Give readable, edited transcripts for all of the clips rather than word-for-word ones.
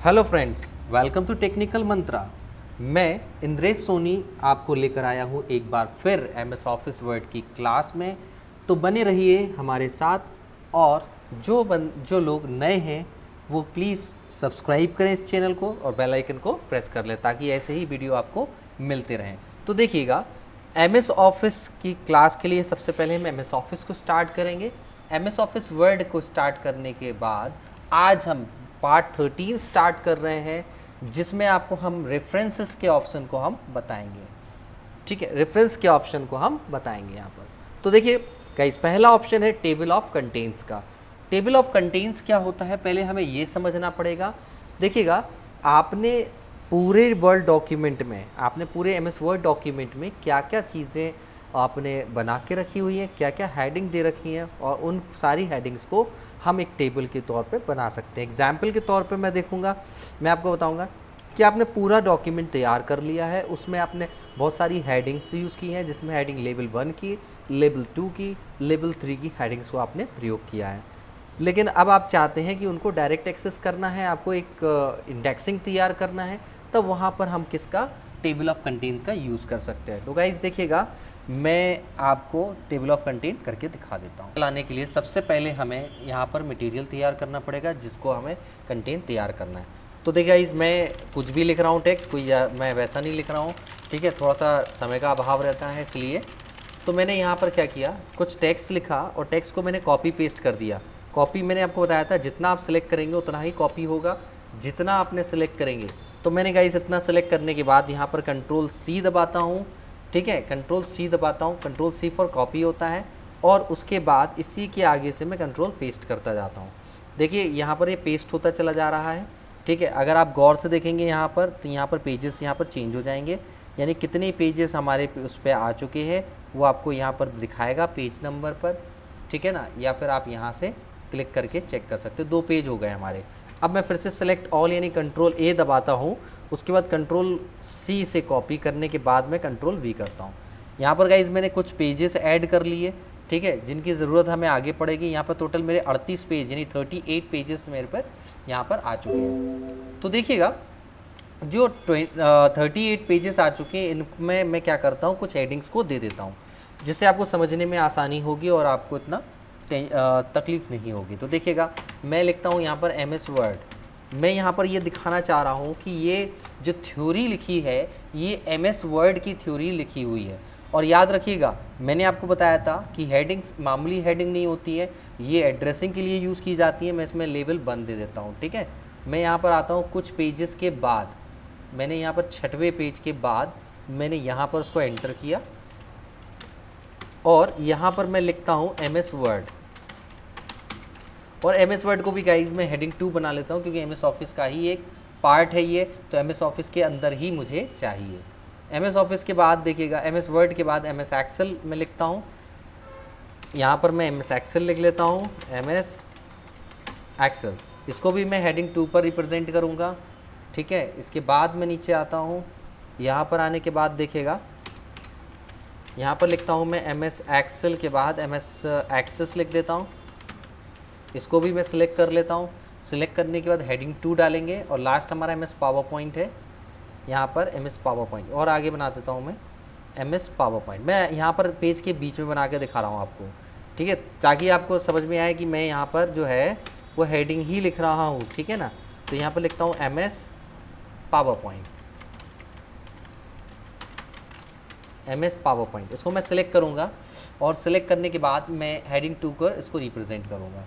Hello friends, welcome to technical Mantra. मैं इंद्रेश सोनी आपको लेकर आया हूँ एक बार फिर एमएस ऑफिस वर्ड की क्लास में। तो बने रहिए हमारे साथ और जो लोग नए हैं वो प्लीज़ सब्सक्राइब करें इस चैनल को और बेल आइकन को प्रेस कर लें ताकि ऐसे ही वीडियो आपको मिलते रहें। तो देखिएगा, एमएस ऑफिस की क्लास के लिए सबसे पहले हम एमएस ऑफिस को स्टार्ट करेंगे। एमएस ऑफिस वर्ड को स्टार्ट करने के बाद आज हम पार्ट 13 स्टार्ट कर रहे हैं, जिसमें आपको हम रेफरेंसेस के ऑप्शन को हम बताएंगे। ठीक है, रेफरेंस के ऑप्शन को हम बताएंगे यहाँ पर। तो देखिए गाइस, पहला ऑप्शन है टेबल ऑफ कंटेंट्स का। टेबल ऑफ कंटेंट्स क्या होता है, पहले हमें ये समझना पड़ेगा। देखिएगा, आपने पूरे वर्ड डॉक्यूमेंट में, आपने पूरे एमएस वर्ड डॉक्यूमेंट में क्या क्या चीज़ें आपने बना के रखी हुई हैं, क्या क्या हेडिंग दे रखी हैं, और उन सारी हेडिंग्स को हम एक टेबल के तौर पे बना सकते हैं। एग्जाम्पल के तौर पे मैं आपको बताऊंगा कि आपने पूरा डॉक्यूमेंट तैयार कर लिया है, उसमें आपने बहुत सारी हेडिंग्स यूज़ की हैं, जिसमें हेडिंग लेवल 1 की, लेवल 2 की, लेवल 3 की हेडिंग्स को आपने प्रयोग किया है। लेकिन अब आप चाहते हैं कि उनको डायरेक्ट एक्सेस करना है, आपको एक इंडेक्सिंग तैयार करना है, तब वहाँ पर हम किसका टेबल ऑफ कंटेंट का यूज़ कर सकते हैं। तो गाइज देखिएगा, मैं आपको टेबल ऑफ कंटेंट करके दिखा देता हूँ। लाने के लिए सबसे पहले हमें यहाँ पर मटेरियल तैयार करना पड़ेगा, जिसको हमें कंटेंट तैयार करना है। तो देखिए गाइज, मैं कुछ भी लिख रहा हूँ टेक्स्ट, मैं वैसा नहीं लिख रहा हूँ, ठीक है, थोड़ा सा समय का अभाव रहता है इसलिए। तो मैंने यहाँ पर क्या किया, कुछ टेक्स्ट लिखा और टेक्स्ट को मैंने कॉपी पेस्ट कर दिया। कॉपी मैंने आपको बताया था, जितना आप सेलेक्ट करेंगे उतना ही कॉपी होगा, जितना आपने सेलेक्ट करेंगे। तो मैंने गाइस इतना सेलेक्ट करने के बाद यहाँ पर कंट्रोल सी दबाता हूँ, ठीक है, कंट्रोल सी दबाता हूँ। कंट्रोल सी फॉर कॉपी होता है, और उसके बाद इसी के आगे से मैं कंट्रोल पेस्ट करता जाता हूँ। देखिए यहाँ पर ये पेस्ट होता चला जा रहा है, ठीक है। अगर आप गौर से देखेंगे यहाँ पर, तो यहाँ पर पेजेस यहाँ पर चेंज हो जाएंगे, यानी कितने पेजेस हमारे उस पर आ चुके हैं वो आपको यहाँ पर दिखाएगा पेज नंबर पर, ठीक है ना। या फिर आप यहाँ से क्लिक करके चेक कर सकते हो, 2 पेज हो गए हमारे। अब मैं फिर से सेलेक्ट ऑल यानी कंट्रोल ए दबाता हूँ, उसके बाद कंट्रोल सी से कॉपी करने के बाद मैं कंट्रोल वी करता हूँ। यहाँ पर गाइज मैंने कुछ पेजेस ऐड कर लिए, ठीक है, जिनकी ज़रूरत हमें आगे पड़ेगी। यहाँ पर टोटल मेरे 38 पेज यानी 38 पेजेस मेरे पर यहाँ पर आ चुके हैं। तो देखिएगा, जो 38 पेजेस आ चुके हैं, इनमें मैं क्या करता हूँ, कुछ हेडिंग्स को दे देता हूँ, जिससे आपको समझने में आसानी होगी और आपको इतना तकलीफ़ नहीं होगी। तो देखिएगा, मैं लिखता हूँ यहाँ पर एमएस वर्ड। मैं यहाँ पर ये दिखाना चाह रहा हूँ कि ये जो थ्योरी लिखी है, ये एमएस वर्ड की थ्योरी लिखी हुई है। और याद रखिएगा, मैंने आपको बताया था कि हेडिंग्स मामूली हेडिंग नहीं होती है, ये एड्रेसिंग के लिए यूज़ की जाती है। मैं इसमें लेवल 1 दे देता हूँ, ठीक है। मैं यहाँ पर आता हूँ कुछ पेजेस के बाद, मैंने यहाँ पर 6वें पेज के बाद मैंने यहाँ पर उसको एंटर किया, और यहाँ पर मैं लिखता हूँ एमएस वर्ड। और एमएस वर्ड को भी गाइज मैं हेडिंग 2 बना लेता हूँ, क्योंकि एमएस ऑफिस का ही एक पार्ट है ये, तो एमएस ऑफिस के अंदर ही मुझे चाहिए। एमएस ऑफिस के बाद देखिएगा, एमएस वर्ड के बाद एमएस एक्सेल में लिखता हूँ। यहाँ पर मैं एमएस एक्सेल लिख लेता हूँ, एमएस एक्सेल। इसको भी मैं हेडिंग 2 पर रिप्रेजेंट करूँगा, ठीक है। इसके बाद मैं नीचे आता हूँ, यहाँ पर आने के बाद देखिएगा, यहाँ पर लिखता हूँ मैं एमएस एक्सेल के बाद एमएस एक्सेस लिख देता हूँ। इसको भी मैं सिलेक्ट कर लेता हूँ। सिलेक्ट करने के बाद हेडिंग 2 डालेंगे, और लास्ट हमारा एमएस पावर पॉइंट है, यहाँ पर एमएस पावर पॉइंट। और आगे बना देता हूँ मैं एमएस पावर पॉइंट। मैं यहाँ पर पेज के बीच में बना के दिखा रहा हूँ आपको, ठीक है, ताकि आपको समझ में आए कि मैं यहाँ पर जो है वो हेडिंग ही लिख रहा हूँ, ठीक है ना। तो यहाँ पर लिखता हूँ MS power point, MS power point. इसको मैं सिलेक्ट करूँगा, और सिलेक्ट करने के बाद मैं हेडिंग 2 को इसको रिप्रेजेंट करूँगा।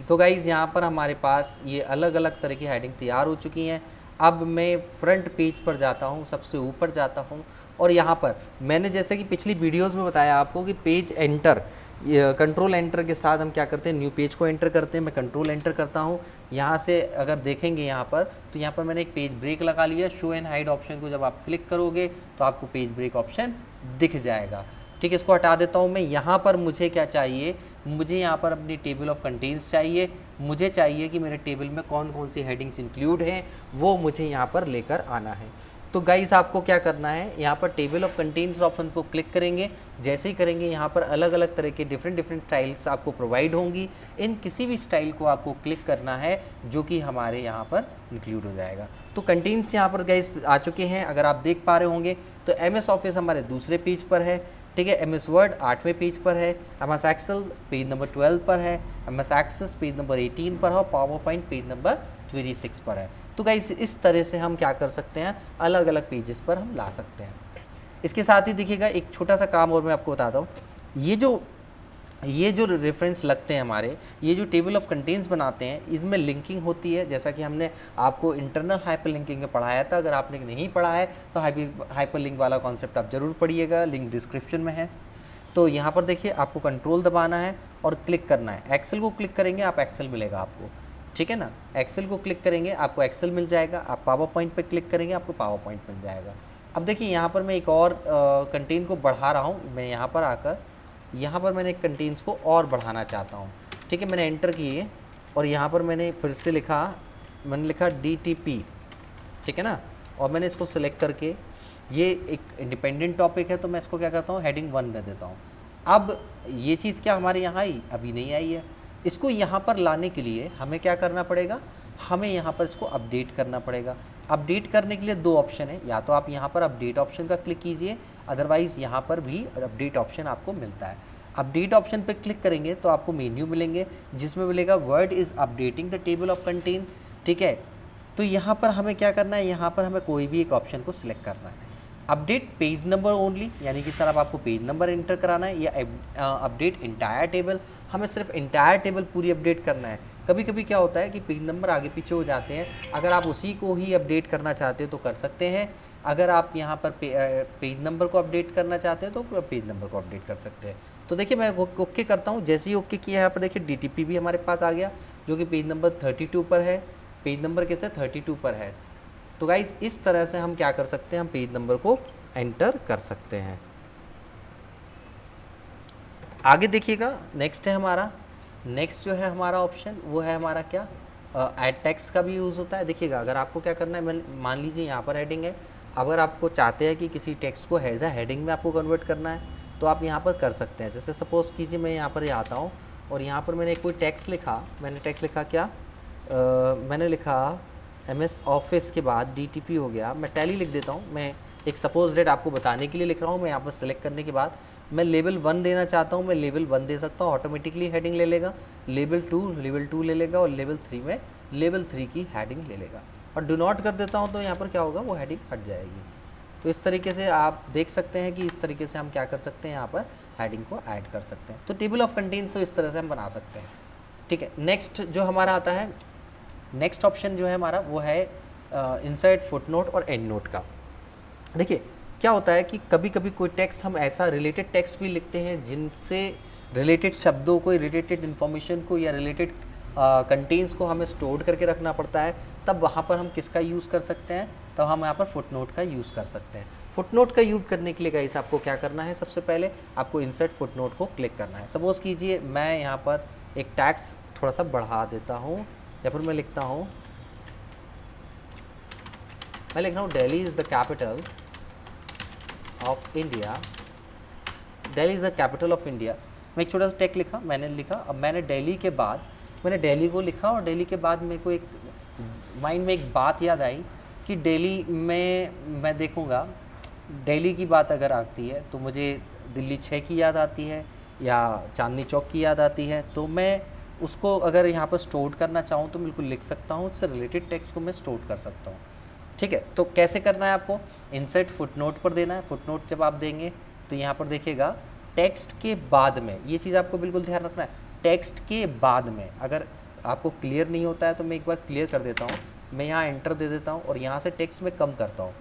तो गाइज़, यहाँ पर हमारे पास ये अलग अलग तरह की हेडिंग तैयार हो चुकी हैं। अब मैं फ्रंट पेज पर जाता हूँ, सबसे ऊपर जाता हूँ, और यहाँ पर मैंने जैसे कि पिछली वीडियोस में बताया आपको कि पेज एंटर, कंट्रोल एंटर के साथ हम क्या करते हैं, न्यू पेज को एंटर करते हैं। मैं कंट्रोल एंटर करता हूँ। यहाँ से अगर देखेंगे यहाँ पर, तो यहाँ पर मैंने एक पेज ब्रेक लगा लिया। शो एंड हाइड ऑप्शन को जब आप क्लिक करोगे तो आपको पेज ब्रेक ऑप्शन दिख जाएगा, ठीक है। इसको हटा देता हूँ मैं। यहाँ पर मुझे क्या चाहिए, मुझे यहाँ पर अपनी टेबल ऑफ कंटेंट्स चाहिए। मुझे चाहिए कि मेरे टेबल में कौन कौन सी हेडिंग्स इंक्लूड हैं, वो मुझे यहाँ पर लेकर आना है। तो गाइस आपको क्या करना है, यहाँ पर टेबल ऑफ कंटेंट्स ऑप्शन को क्लिक करेंगे। जैसे ही करेंगे यहाँ पर अलग अलग तरह के डिफरेंट स्टाइल्स आपको प्रोवाइड होंगी। इन किसी भी स्टाइल को आपको क्लिक करना है जो कि हमारे यहाँ पर इंक्लूड हो जाएगा। तो कंटेंट्स यहाँ पर गाइस आ चुके हैं, अगर आप देख पा रहे होंगे तो MS ऑफिस हमारे दूसरे पेज पर है, ठीक है। MS वर्ड 8वें पेज पर है, MS एक्सेल पेज नंबर 12 पर है, MS एक्सेस पेज नंबर 18 पर है और पावर पॉइंट पेज नंबर 26 पर है। तो गाइस इस तरह से हम क्या कर सकते हैं, अलग अलग पेजेस पर हम ला सकते हैं। इसके साथ ही देखिएगा एक छोटा सा काम और मैं आपको बताता हूँ। ये जो रेफरेंस लगते हैं हमारे, ये जो टेबल ऑफ कंटेंट्स बनाते हैं, इसमें लिंकिंग होती है, जैसा कि हमने आपको इंटरनल हाइपरलिंकिंग में पढ़ाया था। अगर आपने नहीं पढ़ा है तो हाइपरलिंक वाला कॉन्सेप्ट आप ज़रूर पढ़िएगा, लिंक डिस्क्रिप्शन में है। तो यहाँ पर देखिए आपको कंट्रोल दबाना है और क्लिक करना है। एक्सेल को क्लिक करेंगे आप एक्सेल मिलेगा आपको, ठीक है ना। एक्सेल को क्लिक करेंगे आपको एक्सेल मिल जाएगा। आप पावर पॉइंट पर क्लिक करेंगे आपको पावर पॉइंट मिल जाएगा। अब देखिए यहाँ पर मैं एक और कंटेंट को बढ़ा रहा हूँ। मैं यहाँ पर आकर यहाँ पर मैंने कंटेंट्स को और बढ़ाना चाहता हूँ, ठीक है। मैंने एंटर किए और यहाँ पर मैंने फिर से मैंने लिखा DTP, ठीक है ना। और मैंने इसको सिलेक्ट करके, ये एक इंडिपेंडेंट टॉपिक है तो मैं इसको क्या करता हूँ, हेडिंग 1 में देता हूँ। अब ये चीज़ क्या हमारे यहाँ आई, अभी नहीं आई है। इसको यहाँ पर लाने के लिए हमें क्या करना पड़ेगा, हमें यहाँ पर इसको अपडेट करना पड़ेगा। अपडेट करने के लिए 2 ऑप्शन है, या तो आप यहाँ पर अपडेट ऑप्शन का क्लिक कीजिए, अदरवाइज़ यहाँ पर भी अपडेट ऑप्शन आपको मिलता है। अपडेट ऑप्शन पे क्लिक करेंगे तो आपको मेन्यू मिलेंगे जिसमें मिलेगा word is updating the table of content, ठीक है। तो यहाँ पर हमें क्या करना है, यहाँ पर हमें कोई भी एक ऑप्शन को सिलेक्ट करना है। अपडेट पेज नंबर ओनली, यानी कि सर अब आपको पेज नंबर एंटर कराना है, या अपडेट इंटायर टेबल, हमें सिर्फ इंटायर टेबल पूरी अपडेट करना है। कभी कभी क्या होता है कि पेज नंबर आगे पीछे हो जाते हैं, अगर आप उसी को ही अपडेट करना चाहते हो तो कर सकते हैं। अगर आप यहाँ पर पेज नंबर को अपडेट करना चाहते हैं तो पेज नंबर को अपडेट कर सकते हैं। तो देखिए मैं ओके करता हूँ। जैसे ही ओके किया यहाँ पर देखिए DTP भी हमारे पास आ गया जो कि पेज नंबर 32 पर है। पेज नंबर कितने, 32 पर है। तो गाइज इस तरह से हम क्या कर सकते हैं, हम पेज नंबर को एंटर कर सकते हैं। आगे देखिएगा नेक्स्ट है हमारा, नेक्स्ट जो है हमारा ऑप्शन वो है हमारा क्या, ऐड टेक्स्ट का भी यूज़ होता है। देखिएगा अगर आपको क्या करना है, मान लीजिए यहाँ पर हेडिंग है, अगर आपको चाहते हैं कि किसी टेक्स्ट को एज अ हेडिंग में आपको कन्वर्ट करना है तो आप यहाँ पर कर सकते हैं। जैसे सपोज़ कीजिए मैं यहाँ पर आता हूँ और यहाँ पर मैंने कोई टेक्स्ट लिखा, मैंने टेक्स्ट लिखा क्या, मैंने लिखा MS ऑफिस के बाद DTP हो गया, मैं टैली लिख देता हूँ। मैं एक सपोज डेट आपको बताने के लिए लिख रहा हूँ। मैं यहाँ पर सेलेक्ट करने के बाद मैं लेवल 1 देना चाहता हूँ, मैं लेवल 1 दे सकता हूँ, ऑटोमेटिकली हेडिंग ले लेगा। लेवल 2 ले लेगा और लेवल 3 में लेवल 3 की हेडिंग ले लेगा। और डू नॉट कर देता हूँ तो यहाँ पर क्या होगा, वो हेडिंग हट जाएगी। तो इस तरीके से आप देख सकते हैं कि इस तरीके से हम क्या कर सकते हैं, यहाँ पर हेडिंग को ऐड कर सकते हैं। तो टेबल ऑफ कंटेंट तो इस तरह से हम बना सकते हैं, ठीक है। नेक्स्ट जो हमारा आता है, नेक्स्ट ऑप्शन जो है हमारा वो है इंसर्ट फुटनोट और एंड नोट का। देखिए क्या होता है कि कभी कभी कोई टेक्स्ट हम ऐसा रिलेटेड टेक्स्ट भी लिखते हैं जिनसे रिलेटेड शब्दों को, रिलेटेड इन्फॉर्मेशन को या रिलेटेड कंटेंट्स को हमें स्टोर करके रखना पड़ता है। तब वहाँ पर हम किसका यूज़ कर सकते हैं, तब हम यहाँ पर फुटनोट का यूज़ कर सकते हैं। फुटनोट का यूज़ करने के लिए गाइस आपको क्या करना है, सबसे पहले आपको इंसर्ट फुटनोट को क्लिक करना है। सपोज़ कीजिए मैं यहाँ पर एक टैक्स थोड़ा सा बढ़ा देता हूँ, या फिर मैं लिखता हूँ, मैं लिख रहा हूँ Delhi is the capital of India, Delhi is the capital of India. मैं एक छोटा सा टेक्स्ट लिखा, मैंने लिखा। अब मैंने दिल्ली के बाद मैंने दिल्ली को लिखा और दिल्ली के बाद मेरे को एक माइंड में एक बात याद आई कि दिल्ली में मैं देखूँगा, दिल्ली की बात अगर आती है तो मुझे दिल्ली 6 की याद आती है या चांदनी चौक की याद आती है। तो मैं उसको अगर यहाँ पर स्टोर करना चाहूँ तो बिल्कुल लिख सकता हूँ, उससे रिलेटेड टेक्स्ट को मैं स्टोर कर सकता हूँ, ठीक है। तो कैसे करना है, आपको इंसर्ट फुटनोट पर देना है। फुटनोट जब आप देंगे तो यहाँ पर देखिएगा टेक्स्ट के बाद में, ये चीज़ आपको बिल्कुल ध्यान रखना है, टेक्स्ट के बाद में अगर आपको क्लियर नहीं होता है तो मैं एक बार क्लियर कर देता हूँ। मैं यहाँ एंटर दे देता हूँ और यहाँ से टेक्स्ट में कम करता हूँ।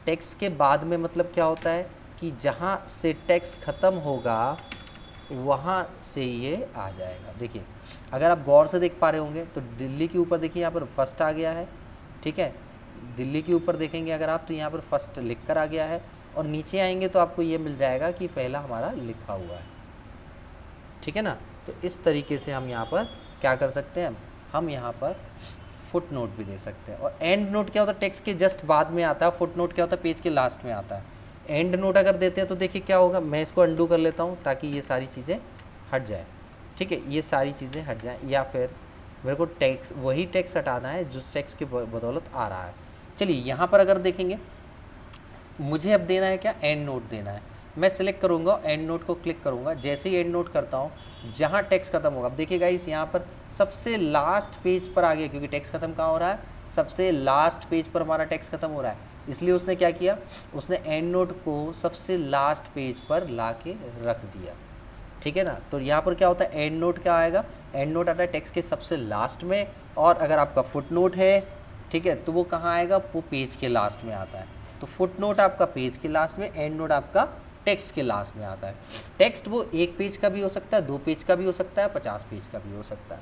टेक्स्ट के बाद में मतलब क्या होता है कि जहाँ से टेक्स्ट ख़त्म होगा वहाँ से ये आ जाएगा। देखिए अगर आप गौर से देख पा रहे होंगे तो दिल्ली के ऊपर देखिए यहाँ पर फर्स्ट आ गया है, ठीक है। दिल्ली के ऊपर देखेंगे अगर आप तो यहाँ पर फर्स्ट लिख कर आ गया है, और नीचे आएंगे तो आपको ये मिल जाएगा कि पहला हमारा लिखा हुआ है, ठीक है ना। तो इस तरीके से हम यहाँ पर क्या कर सकते हैं, हम यहाँ पर फुट नोट भी दे सकते हैं। और एंड नोट क्या होता है, टेक्स्ट के जस्ट बाद में आता है, फुट नोट क्या होता है, पेज के लास्ट में आता है। एंड नोट अगर देते हैं तो देखिए क्या होगा, मैं इसको अंडू कर लेता हूँ ताकि ये सारी चीज़ें हट जाए, ठीक है, ये सारी चीज़ें हट जाएँ, या फिर मेरे को टेक्स्ट वही टेक्स्ट हटाना है जिस टेक्स्ट की बदौलत आ रहा है। चलिए यहाँ पर अगर देखेंगे, मुझे अब देना है क्या, एंड नोट देना है। मैं सिलेक्ट करूँगा, एंड नोट को क्लिक करूँगा, जैसे ही एंड नोट करता हूँ जहाँ टेक्स्ट खत्म होगा, अब देखिएगा इस यहाँ पर सबसे लास्ट पेज पर आ गया, क्योंकि टेक्स्ट खत्म कहाँ हो रहा है, सबसे लास्ट पेज पर हमारा टेक्स्ट खत्म हो रहा है, इसलिए उसने क्या किया, उसने एंड नोट को सबसे लास्ट पेज पर ला के रख दिया, ठीक है ना। तो यहाँ पर क्या होता है, एंड नोट क्या आएगा, एंड नोट आता है टेक्स्ट के सबसे लास्ट में, और अगर आपका फुट नोट है, ठीक है, तो वो कहाँ आएगा, वो पेज के लास्ट में आता है। तो फुट नोट आपका पेज के लास्ट में, एंड नोट आपका टेक्स्ट के लास्ट में आता है। टेक्स्ट वो 1 पेज का भी हो सकता है, 2 पेज का भी हो सकता है, 50 पेज का भी हो सकता है,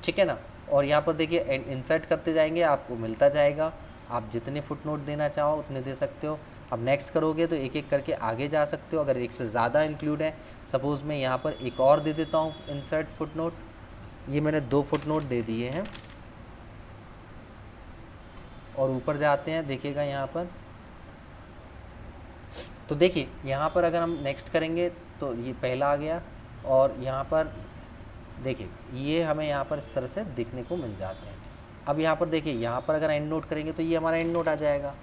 ठीक है ना। और यहाँ पर देखिए इंसर्ट करते जाएंगे, आपको मिलता जाएगा, आप जितने फुट नोट देना चाहो उतने दे सकते हो। अब नेक्स्ट करोगे तो एक एक करके आगे जा सकते हो, अगर एक से ज़्यादा इंक्लूड है। सपोज़ मैं यहाँ पर एक और दे देता हूँ इंसर्ट फुट नोट, ये मैंने 2 फुट नोट दे दिए हैं, और ऊपर जाते हैं, देखिएगा यहाँ पर, तो देखिए यहाँ पर अगर हम नेक्स्ट करेंगे तो ये पहला आ गया, और यहाँ पर देखिए ये हमें यहाँ पर इस तरह से दिखने को मिल जाते हैं। अब यहाँ पर देखिए, यहाँ पर अगर एंड नोट करेंगे तो ये हमारा एंड नोट आ जाएगा।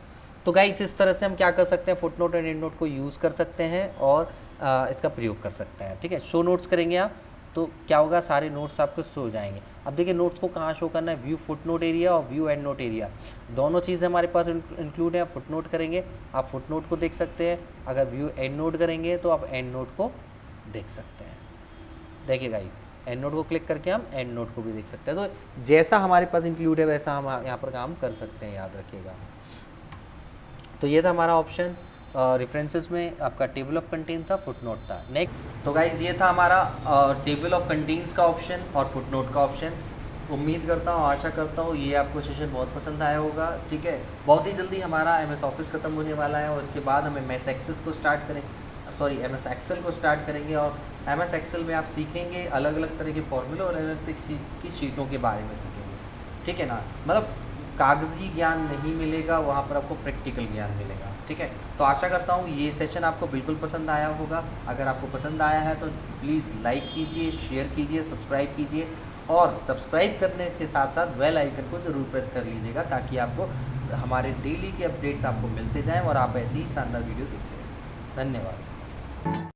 तो गाइस इस तरह से हम क्या कर सकते हैं, foot note and and note को यूज़ कर सकते हैं और इसका प्रयोग कर सकते हैं, ठीक है। शो नोट्स करेंगे आप तो क्या होगा, सारे नोट्स आपके शो हो जाएंगे। अब देखिए नोट्स को कहाँ शो करना है, व्यू फुट नोट एरिया और व्यू एंड नोट एरिया, दोनों चीज़ें हमारे पास इंक्लूड है। फुट नोट करेंगे आप फुट नोट को देख सकते हैं, अगर व्यू एंड नोट करेंगे तो आप एंड नोट को देख सकते हैं। देखिए गाइस, एंड नोट को क्लिक करके हम एंड नोट को भी देख सकते हैं। तो जैसा हमारे पास इंक्लूड है वैसा हम यहाँ पर काम कर सकते हैं, याद रखिएगा। तो ये था हमारा ऑप्शन, रेफरेंसेस में आपका टेबल ऑफ कंटेंट था, फुट नोट था। नेक्स्ट तो गाइज ये था हमारा टेबल ऑफ कंटेंट्स का ऑप्शन और फुट नोट का ऑप्शन। उम्मीद करता हूँ, आशा करता हूँ ये आपको सेशन बहुत पसंद आया होगा, ठीक है। बहुत ही जल्दी हमारा MS ऑफिस ख़त्म होने वाला है, और इसके बाद हम MS एक्सेस को स्टार्ट करेंगे, सॉरी MS एक्सेल को स्टार्ट करेंगे। और MS एक्सेल में आप सीखेंगे अलग अलग तरह के फॉर्मूले और अलग अलग तरह की शीटों के बारे में सीखेंगे, ठीक है ना। मतलब कागजी ज्ञान नहीं मिलेगा, वहाँ पर आपको प्रैक्टिकल ज्ञान मिलेगा, ठीक है। तो आशा करता हूँ ये सेशन आपको बिल्कुल पसंद आया होगा। अगर आपको पसंद आया है तो प्लीज़ लाइक कीजिए, शेयर कीजिए, सब्सक्राइब कीजिए, और सब्सक्राइब करने के साथ साथ बेल आइकन को ज़रूर प्रेस कर लीजिएगा, ताकि आपको हमारे डेली के अपडेट्स आपको मिलते जाएँ और आप ऐसी ही शानदार वीडियो देखते रहें। धन्यवाद।